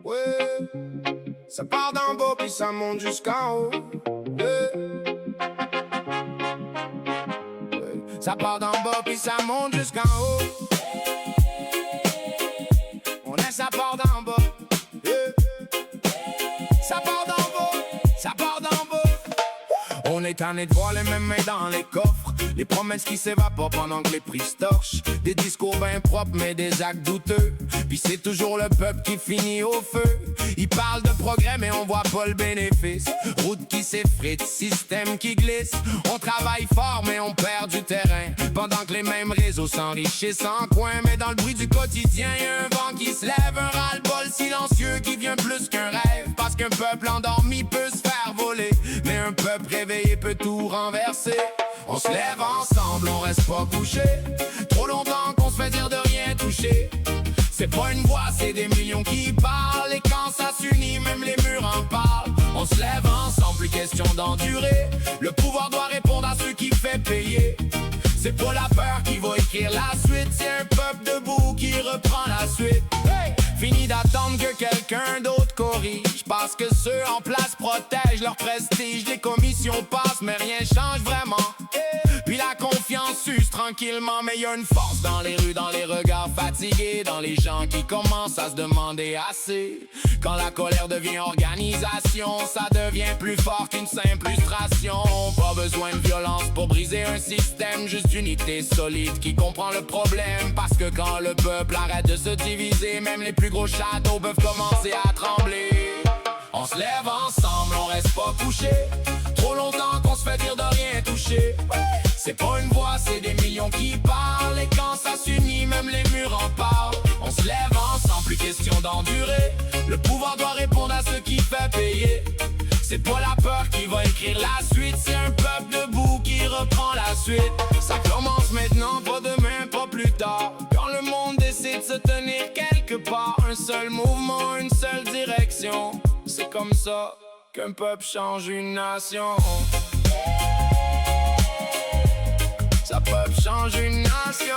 Ouais, ça part d'en bas puis ça monte jusqu'en haut. Ouais. Ouais. Ça part d'en bas puis ça monte jusqu'en haut. On laisse ça part d'en bas. Yeah. Ça part d'en bas, ça part d'en bas. On est tanné de voir les mêmes mains dans les coffres, les promesses qui s'évaporent pendant que les prix se torchent. Des discours bien propres mais des actes douteux. Puis c'est toujours le peuple qui finit au feu. Ils parlent de progrès mais on voit pas le bénéfice. Route qui s'effrite, système qui glisse. On travaille fort mais on perd du terrain, pendant que les mêmes réseaux s'enrichissent en coin. Mais dans le bruit du quotidien, y'a un vent qui se lève, un ras-le-bol silencieux qui vient plus qu'un rêve. Parce qu'un peuple endormi peut se faire voler, mais un peuple réveillé peut tout renverser. On se lève ensemble, on reste pas couché. Trop longtemps qu'on se fait dire de rien toucher. C'est pas une voix, c'est des millions qui parlent. Et quand ça s'unit, même les murs en parlent. On se lève ensemble, plus question d'endurer. Le pouvoir doit répondre à ceux qui fait payer. C'est pas la peur qui va écrire la suite, c'est un peuple debout qui reprend la suite. Hey! Fini d'attendre que quelqu'un d'autre corrige, parce que ceux en place protègent leur prestige. Les commissions passent mais rien change vraiment. Puis la confiance s'use tranquillement. Mais y a une force dans les rues, dans les regards fatigués, dans les gens qui commencent à se demander assez. Quand la colère devient organisation, ça devient plus fort qu'une simple frustration. Pas besoin de violence pour briser un système, juste unité solide qui comprend le problème. Parce que quand le peuple arrête de se diviser, même les plus gros châteaux peuvent commencer à trembler. On se lève ensemble, on reste pas couché. Trop longtemps qu'on se fait dire de rien toucher. C'est pas une voix, c'est des millions qui parlent. Et quand ça s'unit, même les murs en parlent. On se lève ensemble, plus question d'endurer. Le pouvoir doit répondre à ceux qui fait payer. C'est pas la peur qui va écrire la suite, c'est un peuple debout qui reprend la suite. Ça commence maintenant, pas demain, pas plus tard. Quand le monde décide de se tenir quelque part, un seul mouvement, une seule direction. C'est comme ça qu'un peuple change une nation. Ça peuple change une nation.